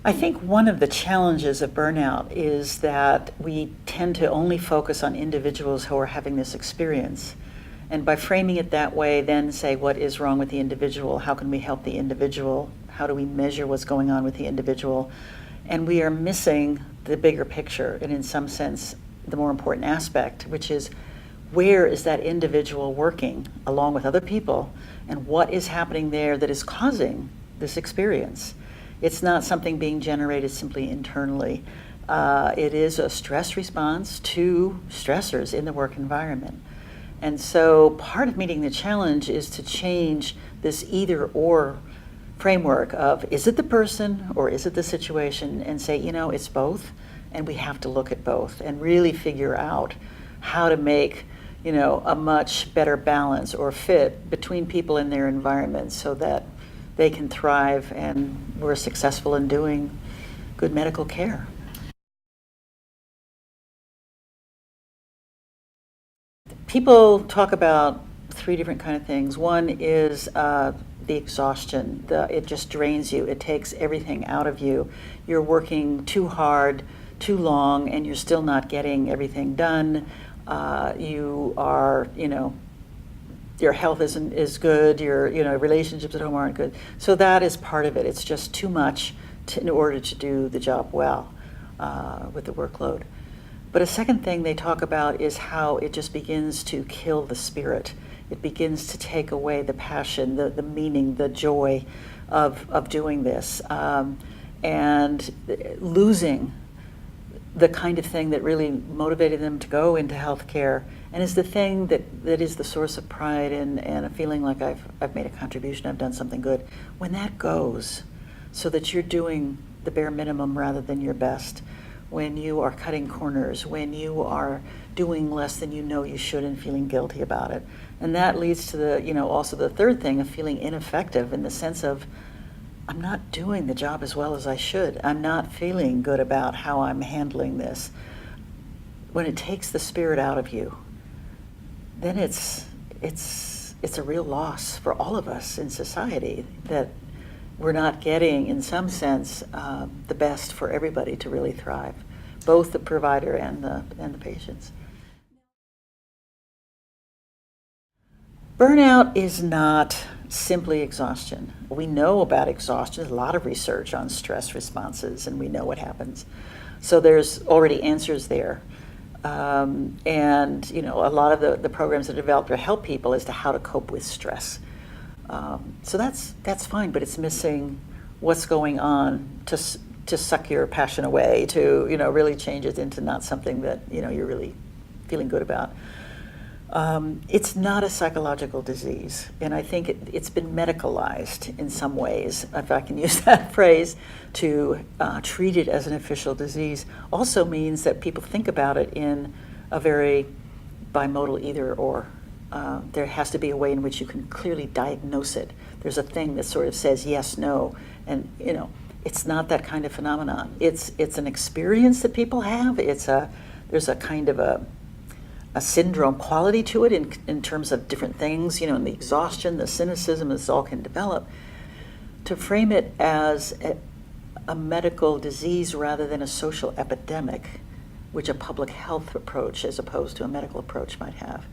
I think one of the challenges of burnout is that we tend to only focus on individuals who are having this experience. And by framing it that way, then say what is wrong with the individual, how can we help the individual, how do we measure what's going on with the individual, and we are missing the bigger picture, and in some sense, the more important aspect, which is where is that individual working along with other people, and what is happening there that is causing this experience. It's not something being generated simply internally. It is a stress response to stressors in the work environment. And so part of meeting the challenge is to change this either or framework of, is it the person or is it the situation, and say, it's both, and we have to look at both and really figure out how to make, a much better balance or fit between people in their environments so that they can thrive and we're successful in doing good medical care. People talk about three different kind of things. One is the exhaustion. It just drains you. It takes everything out of you. You're working too hard, too long, and you're still not getting everything done. You are, your health isn't as good. Your, relationships at home aren't good. So that is part of it. It's just too much in order to do the job well with the workload. But a second thing they talk about is how it just begins to kill the spirit. It begins to take away the passion, the meaning, the joy of doing this, and losing the kind of thing that really motivated them to go into healthcare, and is the thing that is the source of pride and a feeling like I've made a contribution, I've done something good. When that goes, so that you're doing the bare minimum rather than your best, when you are cutting corners, when you are doing less than you should and feeling guilty about it. And that leads to the, also the third thing of feeling ineffective in the sense of, I'm not doing the job as well as I should. I'm not feeling good about how I'm handling this. When it takes the spirit out of you, then it's a real loss for all of us in society that we're not getting, in some sense, the best for everybody to really thrive, both the provider and the patients. Burnout is not simply exhaustion. We know about exhaustion. There's a lot of research on stress responses, and we know what happens. So there's already answers there. And a lot of the programs that are developed to help people as to how to cope with stress. So that's fine, but it's missing what's going on to suck your passion away, to really change it into not something that you're really feeling good about. It's not a psychological disease, and I think it's been medicalized in some ways, if I can use that phrase. To treat it as an official disease also means that people think about it in a very bimodal either or. There has to be a way in which you can clearly diagnose it. There's a thing that sort of says yes, no, and it's not that kind of phenomenon. It's an experience that people have. There's a kind of a syndrome quality to it in terms of different things, and the exhaustion, the cynicism, this all can develop. To frame it as a medical disease rather than a social epidemic, which a public health approach as opposed to a medical approach might have.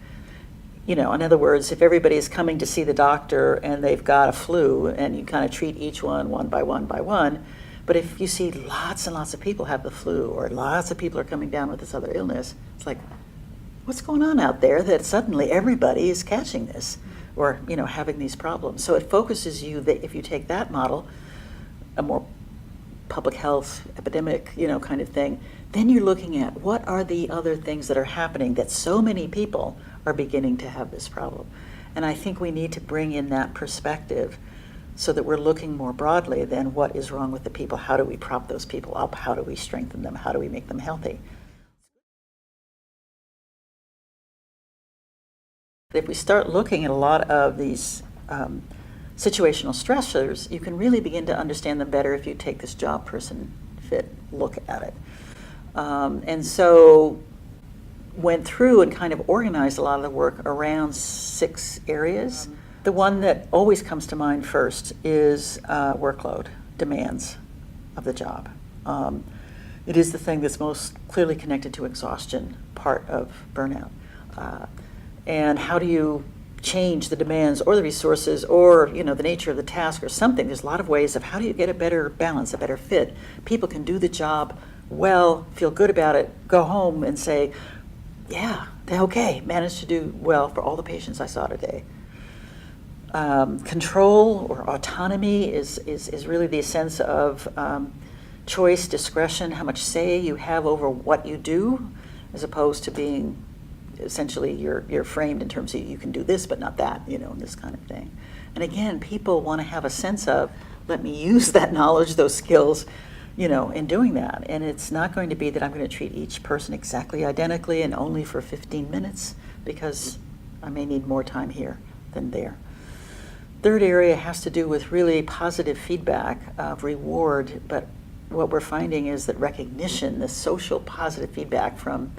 In other words, if everybody is coming to see the doctor and they've got a flu, and you kind of treat each one by one, but if you see lots and lots of people have the flu, or lots of people are coming down with this other illness, it's like, what's going on out there that suddenly everybody is catching this, or having these problems? So it focuses you that if you take that model, a more public health epidemic, kind of thing, then you're looking at what are the other things that are happening that so many people are beginning to have this problem. And I think we need to bring in that perspective so that we're looking more broadly than what is wrong with the people. How do we prop those people up? How do we strengthen them? How do we make them healthy? If we start looking at a lot of these situational stressors, you can really begin to understand them better if you take this job person fit look at it. And so went through and kind of organized a lot of the work around 6 areas. The one that always comes to mind first is workload, demands. of the job. It is the thing that's most clearly connected to exhaustion, part of burnout. And how do you change the demands or the resources or the nature of the task or something? There's a lot of ways of how do you get a better balance, a better fit. People can do the job well, feel good about it, go home and say, yeah, they're okay, managed to do well for all the patients I saw today. Control or autonomy is really the sense of choice, discretion, how much say you have over what you do, as opposed to being essentially you're framed in terms of you can do this but not that, and this kind of thing. And again, people want to have a sense of, let me use that knowledge, those skills, in doing that. And it's not going to be that I'm going to treat each person exactly identically and only for 15 minutes, because I may need more time here than there. Third area has to do with really positive feedback of reward, but what we're finding is that recognition, the social positive feedback from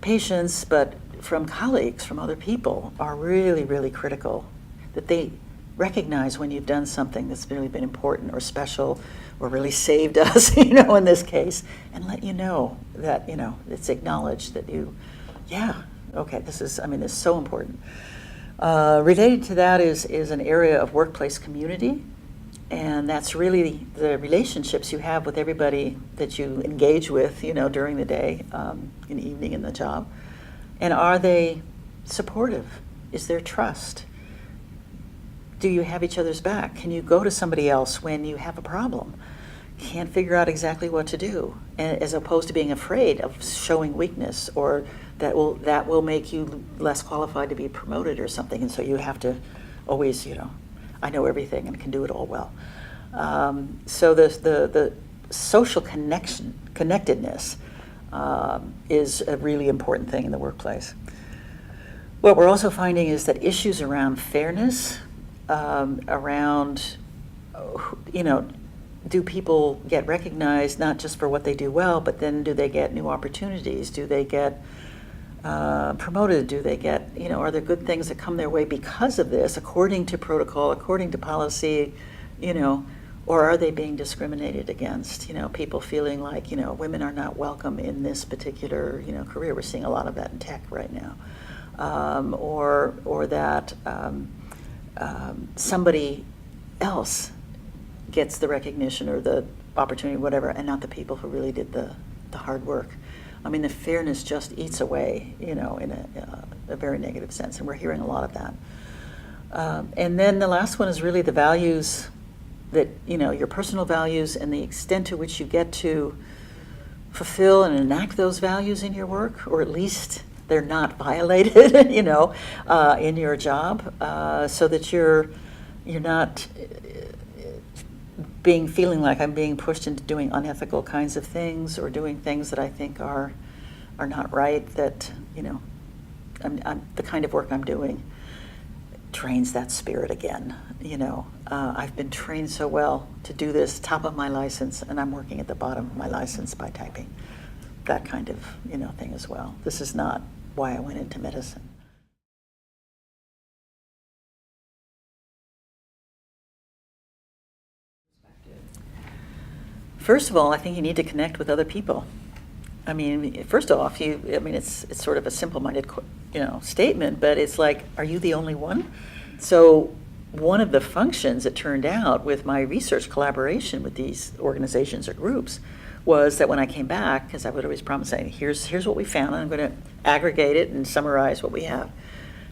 patients, but from colleagues, from other people, are really, really critical. That they recognize when you've done something that's really been important or special or really saved us, in this case, and let you know that, it's acknowledged that okay, this is so important. Related to that is an area of workplace community, and that's really the relationships you have with everybody that you engage with, during the day, in the evening in the job. And are they supportive? Is there trust? Do you have each other's back? Can you go to somebody else when you have a problem? Can't figure out exactly what to do, as opposed to being afraid of showing weakness, or that will make you less qualified to be promoted or something, and so you have to always, I know everything and can do it all well. So the social connectedness is a really important thing in the workplace. What we're also finding is that issues around fairness, around, do people get recognized not just for what they do well, but then do they get new opportunities? Do they get promoted? Do they get, are there good things that come their way because of this, according to protocol, according to policy, or are they being discriminated against? People feeling like, women are not welcome in this particular, career. We're seeing a lot of that in tech right now. Or that somebody else gets the recognition or the opportunity, whatever, and not the people who really did the hard work. The fairness just eats away, in a very negative sense, and we're hearing a lot of that. And then the last one is really the values that, your personal values and the extent to which you get to fulfill and enact those values in your work, or at least they're not violated, in your job, so that you're not feeling like I'm being pushed into doing unethical kinds of things or doing things that I think are not right. That I'm the kind of work I'm doing trains that spirit again. I've been trained so well to do this top of my license, and I'm working at the bottom of my license by typing. That kind of thing as well. This is not why I went into medicine. First of all, I think you need to connect with other people. First off, it's sort of a simple-minded, statement, but it's like, are you the only one? So one of the functions, it turned out, with my research collaboration with these organizations or groups, was that when I came back, because I would always promise, saying, here's what we found, and I'm going to aggregate it and summarize what we have.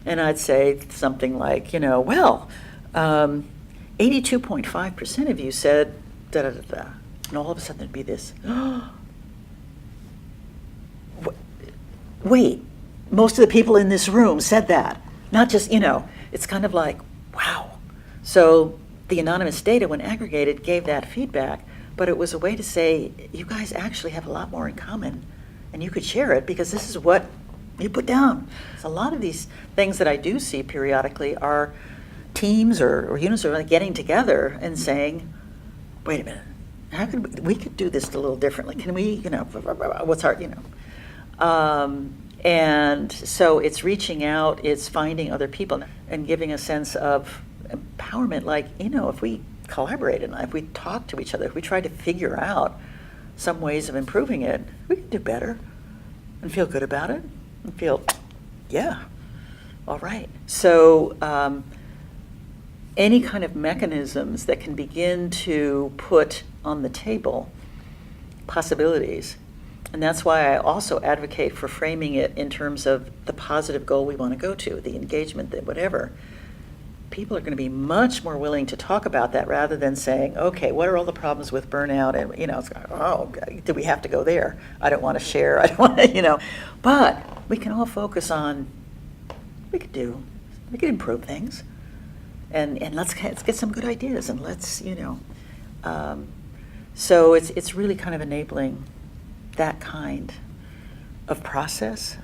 And I'd say something like, 82.5% of you said da-da-da-da. And all of a sudden there'd be this, wait, most of the people in this room said that. Not just, it's kind of like, wow. So the anonymous data, when aggregated, gave that feedback, but it was a way to say, you guys actually have a lot more in common, and you could share it because this is what you put down. So a lot of these things that I do see periodically are teams or units are getting together and saying, wait a minute, how could we could do this a little differently? Can we, what's our, and so it's reaching out, it's finding other people and giving a sense of empowerment, like, if we collaborated, and if we talked to each other, if we tried to figure out some ways of improving it, we could do better and feel good about it and feel, yeah, all right. So any kind of mechanisms that can begin to put on the table possibilities. And that's why I also advocate for framing it in terms of the positive goal we want to go to, the engagement, the whatever. People are going to be much more willing to talk about that rather than saying, okay, what are all the problems with burnout? And, it's like, oh, do we have to go there? I don't want to share. I don't want to, But we can all focus on, we could improve things. And let's get some good ideas, and let's, so it's really kind of enabling that kind of process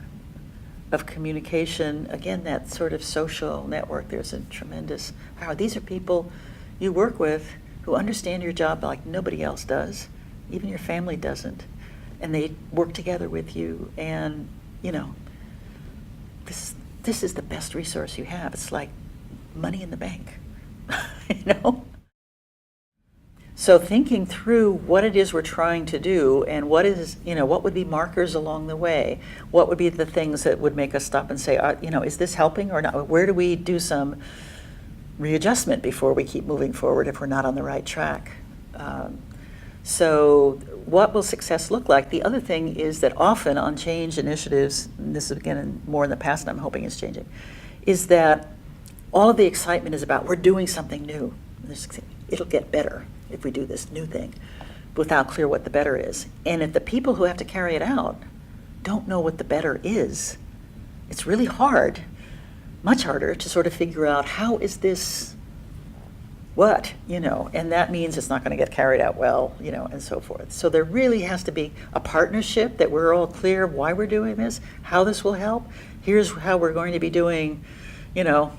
of communication. Again, that sort of social network, there's a tremendous power. These are people you work with who understand your job like nobody else does, even your family doesn't, and they work together with you, and this is the best resource you have. It's like money in the bank. So thinking through what it is we're trying to do, and what would be markers along the way, what would be the things that would make us stop and say, is this helping or not? Where do we do some readjustment before we keep moving forward if we're not on the right track? So what will success look like? The other thing is that often on change initiatives, and this is again more in the past and I'm hoping it's changing, is that all of the excitement is about we're doing something new. It'll get better if we do this new thing, without clear what the better is. And if the people who have to carry it out don't know what the better is, it's really hard, much harder, to sort of figure out how is this what, and that means it's not going to get carried out well, and so forth. So there really has to be a partnership that we're all clear why we're doing this, how this will help. Here's how we're going to be doing,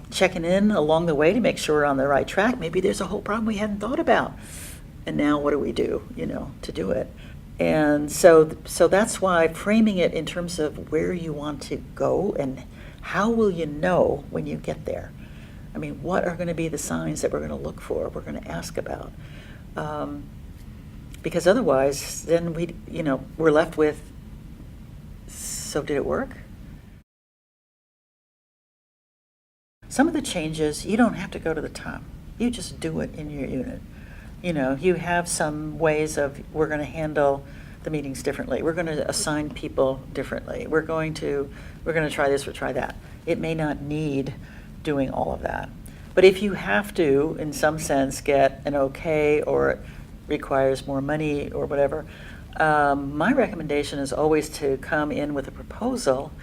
checking in along the way to make sure we're on the right track. Maybe there's a whole problem we hadn't thought about. And now what do we do, to do it? And so that's why framing it in terms of where you want to go and how will you know when you get there? I mean, what are going to be the signs that we're going to look for, we're going to ask about? Because otherwise, then we're left with, so did it work? Some of the changes, you don't have to go to the top. You just do it in your unit. You have some ways of, we're going to handle the meetings differently. We're going to assign people differently. We're going to try this or try that. It may not need doing all of that. But if you have to, in some sense, get an okay or it requires more money or whatever, my recommendation is always to come in with a proposal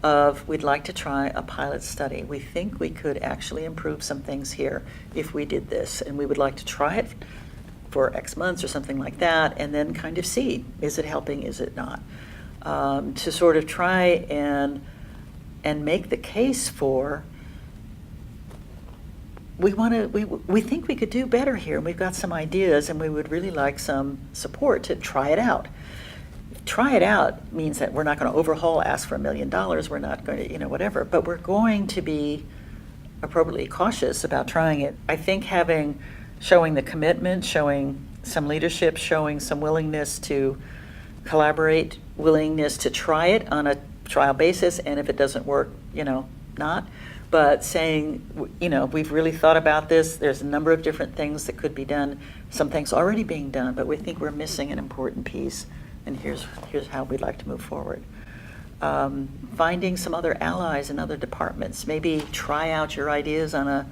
of, we'd like to try a pilot study. We think we could actually improve some things here if we did this, and we would like to try it for X months or something like that, and then kind of see, is it helping, is it not? To sort of try and make the case for, we think we could do better here, and we've got some ideas, and we would really like some support to try it out. Try it out means that we're not going to overhaul, ask for $1 million, we're not going to, whatever, but we're going to be appropriately cautious about trying it. I think showing the commitment, showing some leadership, showing some willingness to collaborate, willingness to try it on a trial basis, and if it doesn't work, not. But saying, we've really thought about this, there's a number of different things that could be done, some things already being done, but we think we're missing an important piece, and here's how we'd like to move forward. Finding some other allies in other departments, maybe try out your ideas on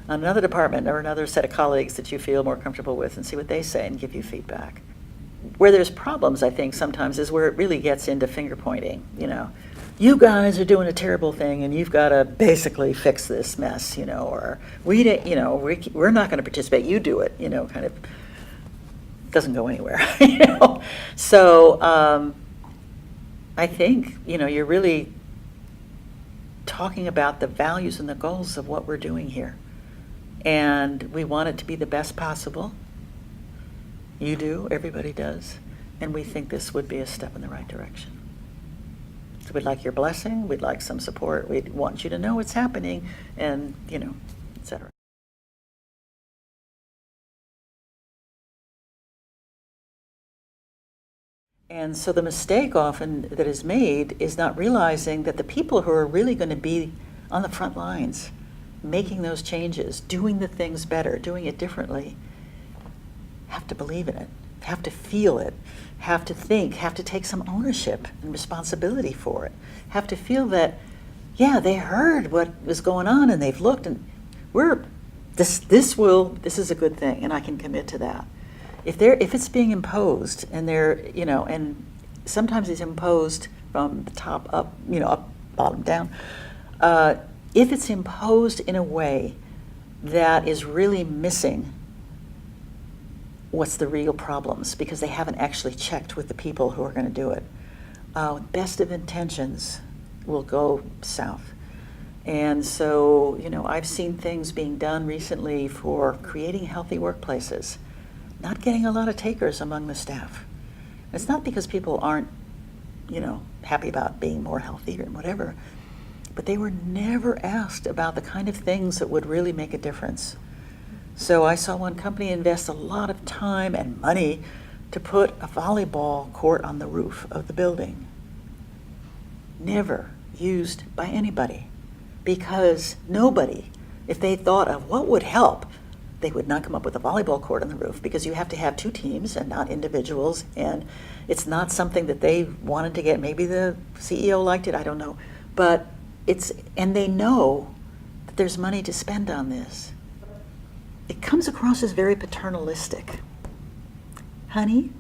another department or another set of colleagues that you feel more comfortable with and see what they say and give you feedback. Where there's problems, I think, sometimes is where it really gets into finger pointing, You guys are doing a terrible thing and you've got to basically fix this mess, or we're not going to participate, you do it, kind of doesn't go anywhere, So I think, you're really talking about the values and the goals of what we're doing here. And we want it to be the best possible. You do, everybody does. And we think this would be a step in the right direction. So we'd like your blessing, we'd like some support, we'd want you to know what's happening, and, et cetera. And so the mistake often that is made is not realizing that the people who are really going to be on the front lines, making those changes, doing the things better, doing it differently, have to believe in it, have to feel it, have to think, have to take some ownership and responsibility for it, have to feel that, yeah, they heard what was going on and they've looked and this is a good thing and I can commit to that. If it's being imposed and and sometimes it's imposed from the top up, up, bottom down, if it's imposed in a way that is really missing what's the real problems because they haven't actually checked with the people who are going to do it, best of intentions will go south. And so, I've seen things being done recently for creating healthy workplaces, not getting a lot of takers among the staff. It's not because people aren't, happy about being more healthy or whatever, but they were never asked about the kind of things that would really make a difference. So I saw one company invest a lot of time and money to put a volleyball court on the roof of the building. Never used by anybody, because nobody, if they thought of what would help, they would not come up with a volleyball court on the roof, because you have to have two teams and not individuals, and it's not something that they wanted to get. Maybe the CEO liked it, I don't know. But and they know that there's money to spend on this. It comes across as very paternalistic. Honey,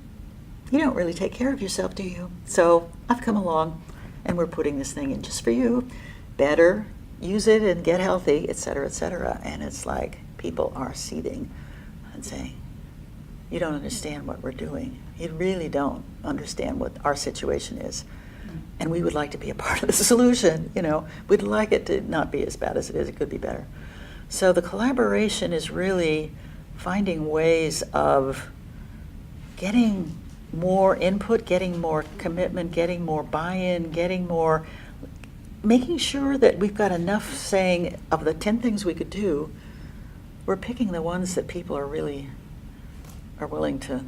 you don't really take care of yourself, do you? So I've come along and we're putting this thing in just for you. Better use it and get healthy, et cetera, et cetera. And it's like people are seething and saying, you don't understand what we're doing. You really don't understand what our situation is. And we would like to be a part of the solution. We'd like it to not be as bad as it is. It could be better. So the collaboration is really finding ways of getting more input, getting more commitment, getting more buy-in, making sure that we've got enough saying of the 10 things we could do, we're picking the ones that people are willing to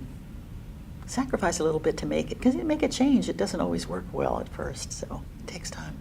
sacrifice a little bit to make it. Because you make a change, it doesn't always work well at first, so it takes time.